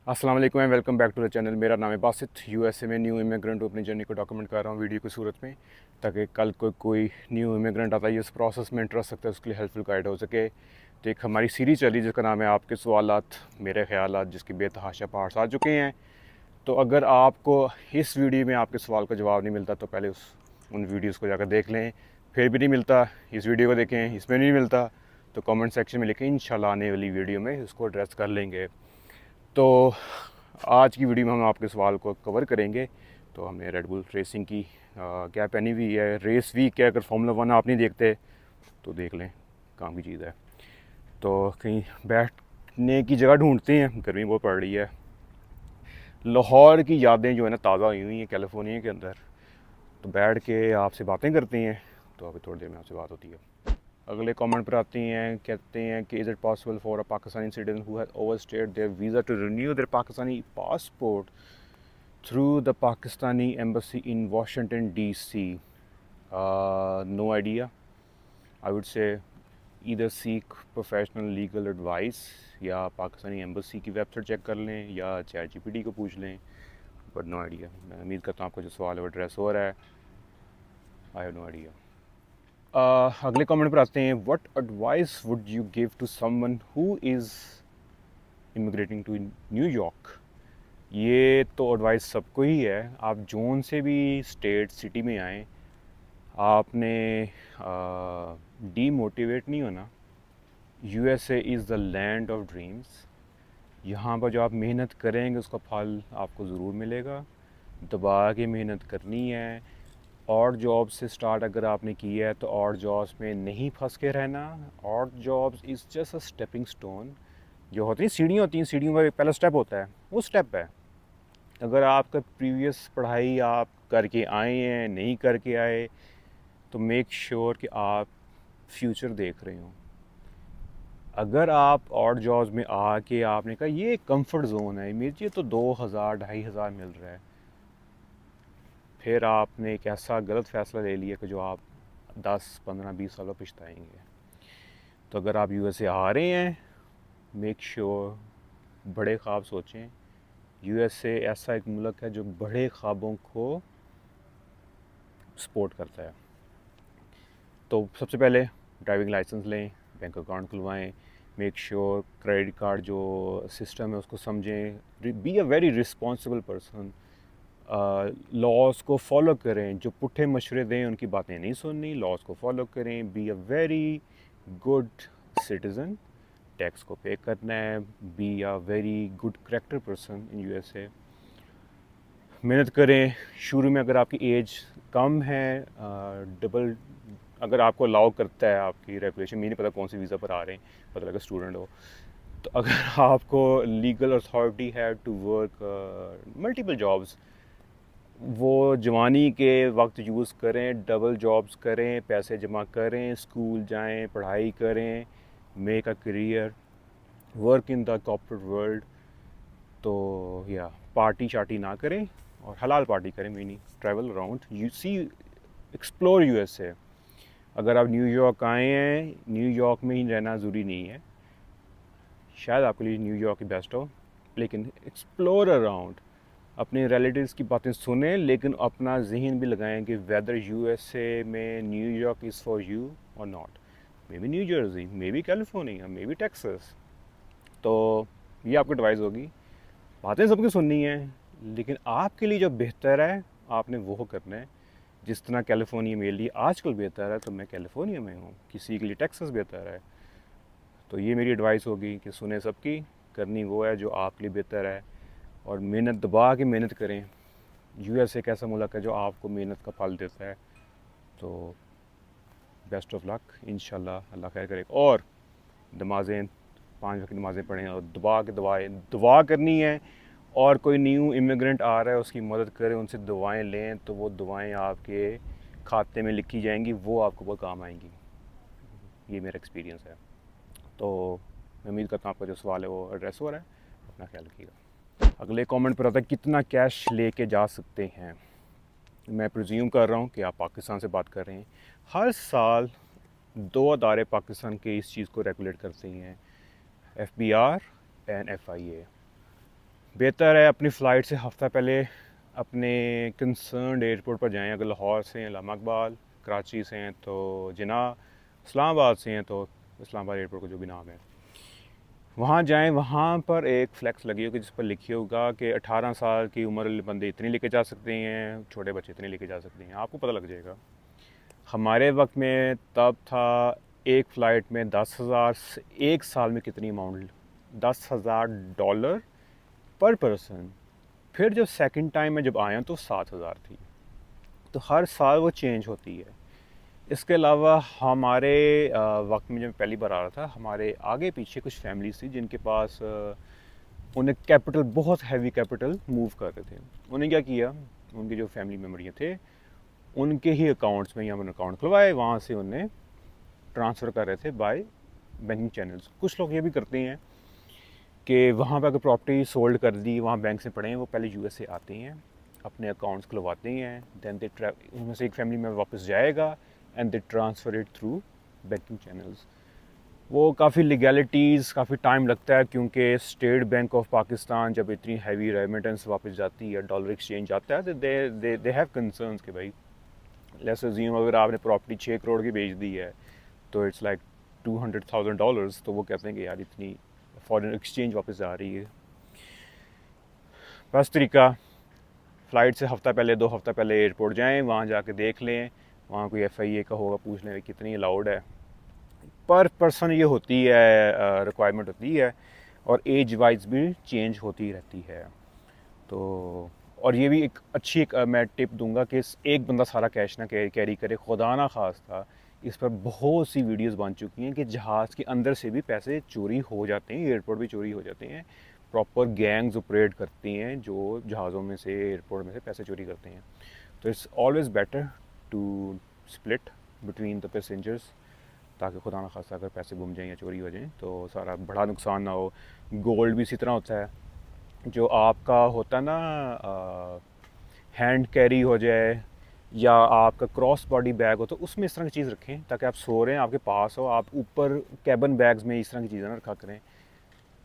अस्सलाम वालेकुम and welcome back to the channel. मेरा नाम है बासित। यूएसए में न्यू इमिग्रेंट हूँ। अपनी जर्नी को डॉक्यूमेंट कर रहा हूँ वीडियो की सूरत में, ताकि कल कोई न्यू इमिग्रेंट आता है इस प्रोसेस में इंटरेस्ट सकता है, उसके लिए हेल्पफुल गाइड हो सके। तो एक हमारी सीरीज चली जिसका नाम है आपके सवालात मेरे ख्यालात, जिसके बेतहाशा पार्ट्स आ चुके हैं। तो अगर आपको इस वीडियो में आपके सवाल का जवाब नहीं मिलता तो पहले उन वीडियोज़ को जाकर देख लें। फिर भी नहीं मिलता, इस वीडियो को देखें, इसमें नहीं मिलता तो कमेंट सेक्शन में लिखें, इंशाल्लाह आने वाली वीडियो में उसको एड्रेस कर लेंगे। तो आज की वीडियो में हम आपके सवाल को कवर करेंगे। तो हमने रेड बुल रेसिंग की क्या पहनी हुई है, रेस वीक है। अगर फार्मूला वन आप नहीं देखते तो देख लें, काम की चीज़ है। तो कहीं बैठने की जगह ढूंढते हैं, गर्मी बहुत पड़ रही है। लाहौर की यादें जो है ना ताज़ा हुई हैं कैलिफोर्निया के अंदर। तो बैठ के आपसे बातें करते हैं। तो अभी थोड़ी देर में आपसे बात होती है। अगले कमेंट पर आती हैं, कहते हैं कि is it possible for a Pakistani citizen who has overstayed their visa to renew their Pakistani passport through the Pakistani embassy in Washington DC? No idea. I would say either seek professional legal advice, या Pakistani embassy की website check कर लें, या ChatGPT को पूछ लें। But no idea. मैं उम्मीद करता हूँ आपका जो सवाल है वो एड्रेस हो रहा है। I have no idea. अगले कमेंट पर आते हैं, what advice would you give to someone who is immigrating to New York? ये तो एडवाइस सबको ही है। आप जोन से भी स्टेट सिटी में आएँ, आपने डीमोटिवेट नहीं होना। USA is the land of dreams. यहाँ पर जो आप मेहनत करेंगे उसका फल आपको ज़रूर मिलेगा। दबा के मेहनत करनी है। और जॉब से स्टार्ट अगर आपने किया है तो और जॉब्स में नहीं फंस के रहना। और jobs is just a stepping stone. जो होती हैं सीढ़ियाँ होती हैं, सीढ़ियों का एक पहला स्टेप होता है, वो स्टेप है। अगर आपका प्रीवियस पढ़ाई आप करके आए हैं, नहीं करके आए, तो मेक श्योर कि आप फ्यूचर देख रहे हो। अगर आप और जॉब्स में आके आपने कहा ये कंफर्ट जोन है, मुझे तो 2000 2500 मिल रहा है, फिर आपने एक ऐसा गलत फ़ैसला ले लिया कि जो आप 10 15 20 सालों पछताएंगे। तो अगर आप USA आ रहे हैं, मेक श्योर बड़े ख्वाब सोचें। USA ऐसा एक मुल्क है जो बड़े ख्वाबों को सपोर्ट करता है। तो सबसे पहले ड्राइविंग लाइसेंस लें, बैंक अकाउंट खुलवाएं, मेक श्योर क्रेडिट कार्ड जो सिस्टम है उसको समझें। Be a very responsible person. Laws को फॉलो करें, जो पुट्ठे मशवरे दें उनकी बातें नहीं सुननी, लॉज को फॉलो करें। B a very good citizen, tax को पे करना है। B a very good character person in USA। मेहनत करें। शुरू में अगर आपकी एज कम है, डबल अगर आपको अलाउ करता है आपकी रेगुलेशन, मुझे नहीं पता कौन सी वीज़ा पर आ रहे हैं, पता लगा स्टूडेंट हो, तो अगर आपको लीगल अथॉरिटी है टू वर्क मल्टीपल जॉब्स, वो जवानी के वक्त यूज़ करें। डबल जॉब्स करें, पैसे जमा करें, स्कूल जाएं, पढ़ाई करें, make a career, work in the corporate world. तो या पार्टी शार्टी ना करें और हलाल पार्टी करें, meaning travel around you see, explore USA। अगर आप न्यूयॉर्क आए हैं, न्यूयॉर्क में ही रहना ज़रूरी नहीं है, शायद आपके लिए न्यूयॉर्क ही बेस्ट हो, लेकिन एक्सप्लोर अराउंड। अपने रिलेटिव्स की बातें सुने, लेकिन अपना जहन भी लगाएं कि वेदर USA में न्यूयॉर्क इज़ फॉर यू और not. May be new Jersey, may be California, may be Texas. तो ये आपको एडवाइस होगी। बातें सबकी सुननी है, लेकिन आपके लिए जो बेहतर है आपने वो करना है। जिस तरह कैलिफोर्निया मेरे लिए आजकल बेहतर है तो मैं कैलिफोर्निया में हूँ, किसी के लिए टेक्सास बेहतर है। तो ये मेरी एडवाइस होगी कि सुने सबकी, करनी वो है जो आपके लिए बेहतर है, और मेहनत दबा के मेहनत करें। US एक ऐसा मुल्क है जो आपको मेहनत का फल देता है। तो बेस्ट ऑफ लक, इंशाल्लाह अल्लाह खैर करे। और नमाज़ें, 5 वक्त की नमाज़ें पढ़ें और दुआ करनी है। और कोई न्यू इमिग्रेंट आ रहा है उसकी मदद करें, उनसे दुआएं लें, तो वो दुआएं आपके खाते में लिखी जाएंगी, वो आपको बहुत काम आएंगी। ये मेरा एक्सपीरियंस है। तो मैं उम्मीद करता हूँ आपका जो सवाल है वो एड्रेस हो रहा है। अपना ख्याल रखिएगा। अगले कमेंट पर आता है, कितना कैश लेके जा सकते हैं? मैं प्रिज्यूम कर रहा हूँ कि आप पाकिस्तान से बात कर रहे हैं। हर साल 2 अदारे पाकिस्तान के इस चीज़ को रेगुलेट करते हैं, FBR एंड FIA। बेहतर है अपनी फ़्लाइट से हफ़्ता पहले अपने कंसर्न एयरपोर्ट पर जाएं। अगर लाहौर से हैं इस्लाम इकबाल, कराची से हैं तो जिन्ना, इस्लामाबाद से हैं तो इस्लामाबाद एयरपोर्ट का जो भी नाम है, वहाँ जाएं। वहाँ पर एक फ्लैक्स लगी होगी जिस पर लिखी होगा कि 18 साल की उम्र वाले बंदे इतने लेके जा सकते हैं, छोटे बच्चे इतने लेके जा सकते हैं, आपको पता लग जाएगा। हमारे वक्त में तब था एक फ़्लाइट में 10,000, एक साल में कितनी अमाउंट, $10,000 पर पर्सन। फिर जब सेकंड टाइम में जब आया तो 7,000 थी। तो हर साल वो चेंज होती है। इसके अलावा हमारे वक्त में जब पहली बार आ रहा था, हमारे आगे पीछे कुछ फैमिलीज थी जिनके पास उन्हें कैपिटल, बहुत हैवी कैपिटल मूव कर रहे थे। उन्हें क्या किया, उनके जो फैमिली मेम्बरियाँ थे उनके ही अकाउंट्स में यहाँ अकाउंट खुलवाए, वहाँ से उन्हें ट्रांसफ़र कर रहे थे बाय बैंकिंग चैनल्स। कुछ लोग ये भी करते हैं कि वहाँ पर अगर प्रॉपर्टी सोल्ड कर दी, वहाँ बैंक से पड़े हैं, वो पहले यूएस से आते हैं, अपने अकाउंट्स खुलवाते हैं, दैन दे उनमें से एक फैमिली में वापस जाएगा and they transfer it through banking channels. वो काफ़ी लीगैलिटीज़, काफ़ी टाइम लगता है, क्योंकि स्टेट बैंक ऑफ पाकिस्तान जब इतनी हैवी रेमिटेंस वापस जाती है, डॉलर एक्सचेंज आता है, तो दे हैव कंसर्न्स कि भाई लेट्स अज्यूम अगर आपने प्रॉपर्टी 6 करोड़ की बेच दी है तो इट्स लाइक $200,000, तो वो कहते हैं कि यार इतनी फॉरेन एक्सचेंज वापस आ रही है। बस तरीका, फ़्लाइट से हफ़्ता पहले, 2 हफ़्ता पहले एयरपोर्ट जाएं, वहाँ जाके देख लें, वहाँ कोई FIA का होगा, पूछ लें कितनी अलाउड है। पर पर्सन ये होती है, रिक्वायरमेंट होती है, और एज वाइज भी चेंज होती रहती है। तो और ये भी एक अच्छी मैं टिप दूंगा कि एक बंदा सारा कैश ना कैरी करे, खुदा ना खास्ता। इस पर बहुत सी वीडियोस बन चुकी हैं कि जहाज़ के अंदर से भी पैसे चोरी हो जाते हैं, एयरपोर्ट भी चोरी हो जाते हैं। प्रॉपर गैंग्स ऑपरेट करती हैं जो जहाज़ों में से, एयरपोर्ट में से पैसे चोरी करते हैं। तो it's always better to split between the passengers, ताकि खुदा ना खास्ता अगर पैसे गुम जाएँ या चोरी हो जाएँ तो सारा बड़ा नुकसान ना हो। गोल्ड भी इसी तरह होता है, जो आपका होता ना हैंड कैरी हो जाए या आपका क्रॉस बॉडी बैग हो, तो उसमें इस तरह की चीज़ रखें ताकि आप सो रहे हैं, आपके पास हो, आप ऊपर कैबन बैग्स में इस तरह की चीज़ें ना रखा करें,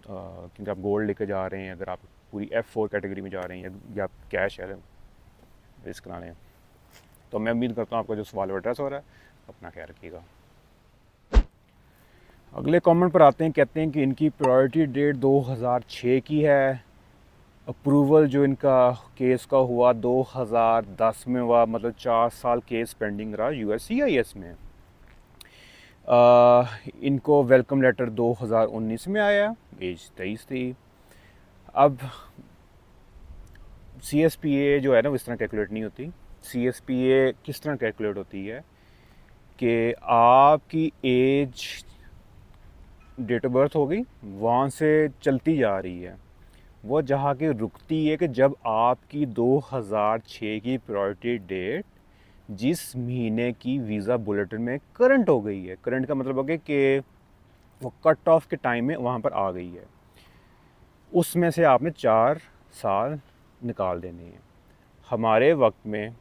क्योंकि आप गोल्ड लेके जा रहे हैं, अगर आप पूरी F4 कैटेगरी में जा रहे हैं या कैश है रिस्क ना लें। तो मैं उम्मीद करता हूँ आपका जो सवाल एड्रेस हो रहा है। अपना ख्याल रखिएगा। अगले कमेंट पर आते हैं, कहते हैं कि इनकी प्रायोरिटी डेट 2006 की है, अप्रूवल जो इनका केस का हुआ 2010 में हुआ, मतलब 4 साल केस पेंडिंग रहा USCIS में। इनको वेलकम लेटर 2019 में आया, एज 23 थी। अब CSPA जो है ना, वो इस तरह कैलकुलेट नहीं होती। CSPA किस तरह कैलकुलेट होती है कि आपकी एज, डेट ऑफ बर्थ हो गई, वहाँ से चलती जा रही है, वो जहाँ की रुकती है कि जब आपकी 2006 की प्रायोरिटी डेट जिस महीने की वीज़ा बुलेटिन में करंट हो गई है, करंट का मतलब हो गया कि वो कट ऑफ के टाइम में वहाँ पर आ गई है, उसमें से आपने 4 साल निकाल देने हैं। हमारे वक्त में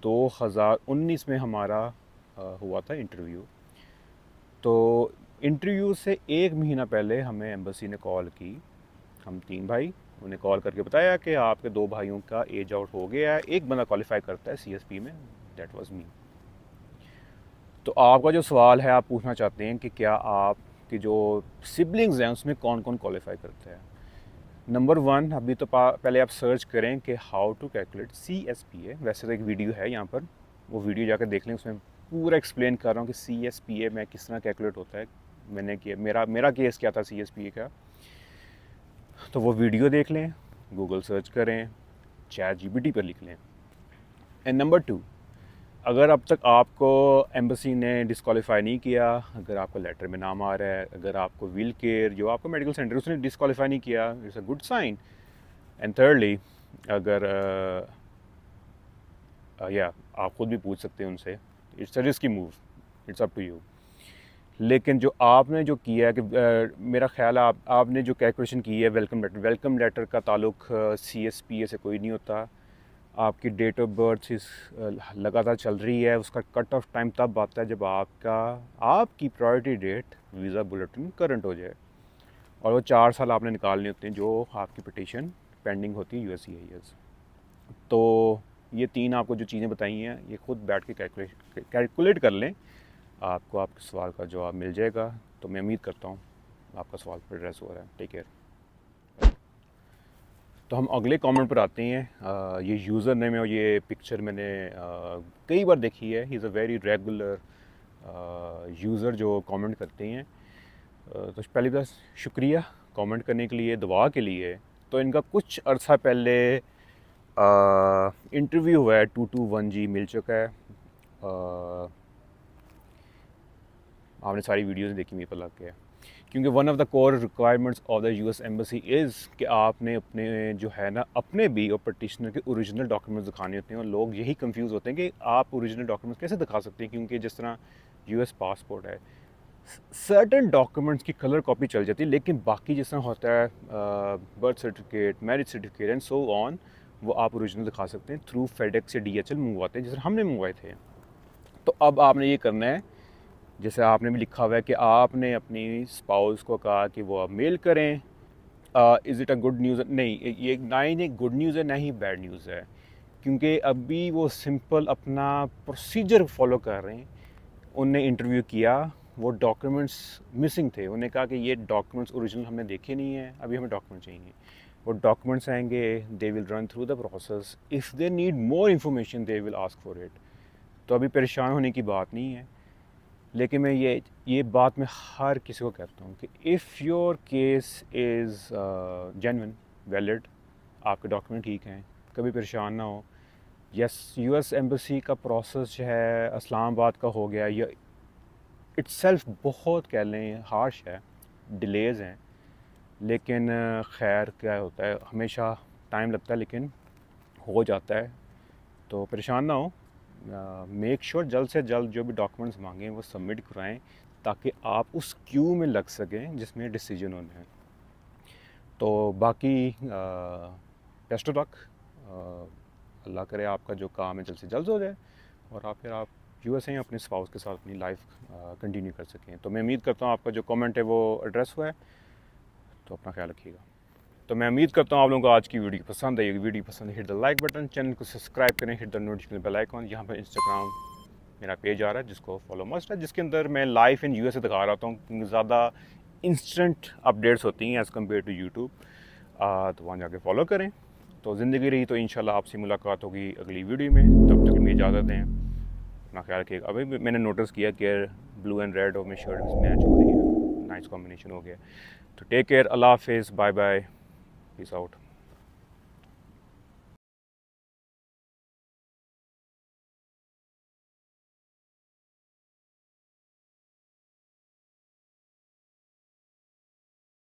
2019 में हमारा हुआ था इंटरव्यू, तो इंटरव्यू से 1 महीना पहले हमें एम्बेसी ने कॉल की, हम 3 भाई, उन्हें कॉल करके बताया कि आपके 2 भाइयों का एज आउट हो गया है, एक बंदा क्वालिफाई करता है CSP में, दैट वाज मी। तो आपका जो सवाल है, आप पूछना चाहते हैं कि क्या आपके जो सिबलिंग्स हैं उसमें कौन कौन क्वालिफाई करता है। नंबर 1, अभी तो पहले आप सर्च करें कि हाउ टू कैलकुलेट CSPA। वैसे तो एक वीडियो है यहाँ पर, वो वीडियो जाकर देख लें, उसमें पूरा एक्सप्लेन कर रहा हूँ कि CSPA में किस तरह कैलकुलेट होता है। मैंने किया, मेरा केस क्या था CSPA का, तो वो वीडियो देख लें, गूगल सर्च करें, ChatGPT पर लिख लें। एंड नंबर 2, अगर अब तक आपको एम्बेसी ने डिस्क्वालीफाई नहीं किया, अगर आपका लेटर में नाम आ रहा है, अगर आपको व्हील केयर जो आपका मेडिकल सेंटर उसने डिस्क्वालीफाई नहीं किया, it's a good sign. And thirdly, अगर या आप खुद भी पूछ सकते हैं उनसे, it's a risky move, it's up to you. लेकिन जो आपने जो किया है कि मेरा ख्याल है आपने जो कैलकुलेशन की है वेलकम लेटर का ताल्लुक CSPA से कोई नहीं होता। आपकी डेट ऑफ बर्थ इस लगातार चल रही है, उसका कट ऑफ टाइम तब आता है जब आपकी priority date visa bulletin current हो जाए, और वो 4 साल आपने निकालने होते हैं जो आपकी पिटीशन पेंडिंग होती है USCIS। तो ये 3 आपको जो चीज़ें बताई हैं ये खुद बैठ के कैलकुलेट कर लें, आपको आपके सवाल का जवाब मिल जाएगा। तो मैं उम्मीद करता हूँ आपका सवाल पर एड्रेस हो रहा है। Take care. तो हम अगले कमेंट पर आते हैं। ये यूज़र नेम है और ये पिक्चर मैंने कई बार देखी है। He is a very regular user जो कमेंट करते हैं। तो पहली बात शुक्रिया कमेंट करने के लिए, दुआ के लिए। तो इनका कुछ अर्सा पहले इंटरव्यू हुआ है 221G मिल चुका है। आपने सारी वीडियोस देखी, मेरे पर लग गया, क्योंकि one of the core requirements of the US embassy is कि आपने अपने जो है ना अपने भी और पटिशनर के ओरिजिनल डॉक्यूमेंट्स दिखाने होते हैं। और लोग यही कंफ्यूज होते हैं कि आप ओरिजिनल डॉक्यूमेंट्स कैसे दिखा सकते हैं, क्योंकि जिस तरह US पासपोर्ट है, सर्टन डॉक्यूमेंट्स की कलर कॉपी चल जाती है, लेकिन बाकी जिस तरह होता है birth certificate, marriage certificate and so on, वो आप ओरिजिनल दिखा सकते हैं थ्रू FedEx या DHL मंगवाते हैं, जैसे हमने मंगवाए थे। तो अब आपने ये करना है, जैसे आपने भी लिखा हुआ है कि आपने अपनी स्पाउस को कहा कि वो आप मेल करें। Is it a good news? नहीं, ये ना ही गुड न्यूज़ है ना ही बैड न्यूज़ है, क्योंकि अभी वो सिंपल अपना प्रोसीजर फॉलो कर रहे हैं। उनने इंटरव्यू किया, वो डॉक्यूमेंट्स मिसिंग थे, उन्होंने कहा कि ये डॉक्यूमेंट्स ओरिजिनल हमने देखे नहीं हैं, अभी हमें डॉक्यूमेंट चाहिए। वो डॉक्यूमेंट्स आएंगे, they will run through the process, if they need more information they will ask for it. तो अभी परेशान होने की बात नहीं है, लेकिन मैं ये बात मैं हर किसी को कहता हूँ कि if your case is genuine valid, आपके डॉक्यूमेंट ठीक हैं, कभी परेशान ना हो। यस, US एम्बेसी का प्रोसेस जो है इस्लामाबाद का हो गया, या इट्सेल्फ बहुत कह लें हार्श है, डिलेज़ हैं, लेकिन खैर क्या होता है, हमेशा टाइम लगता है लेकिन हो जाता है। तो परेशान ना हो, मेक श्योर जल्द से जल्द जो भी डॉक्यूमेंट्स मांगें वो सबमिट कराएं, ताकि आप उस क्यू में लग सकें जिसमें डिसीजन होना है। तो बाकी बेस्ट ऑफ लक, अल्लाह करे आपका जो काम है जल्द से जल्द हो जाए और फिर आप USA अपने स्पाउस के साथ अपनी लाइफ कंटिन्यू कर सकें। तो मैं उम्मीद करता हूँ आपका जो कमेंट है वो एड्रेस हुआ है। तो अपना ख्याल रखिएगा। तो मैं उम्मीद करता हूँ आप लोगों को आज की वीडियो पसंद आई। वीडियो पसंद है, hit the like button, channel को सब्सक्राइब करें, hit the notification bell icon. यहाँ पर इंस्टाग्राम मेरा पेज आ रहा है जिसको फॉलो मस्ट है, जिसके अंदर मैं लाइफ इन USA दिखा रहा हूँ, क्योंकि ज़्यादा इंस्टेंट अपडेट्स होती हैं एज़ कम्पेयर टू यूट्यूब। तो वहाँ जाके फॉलो करें। तो ज़िंदगी रही तो इंशाल्लाह आपसे मुलाकात होगी अगली वीडियो में। तब तक मेरी इजाज़त दें, अपना ख्याल रखिएगा। अभी मैंने नोटिस किया कि ब्लू एंड रेड और मेरी शर्ट मैच हो रही है, नाइस कॉम्बिनेशन हो गया। तो टेक केयर, अल्लाह हाफिज़, बाय बाय, पीस आउट।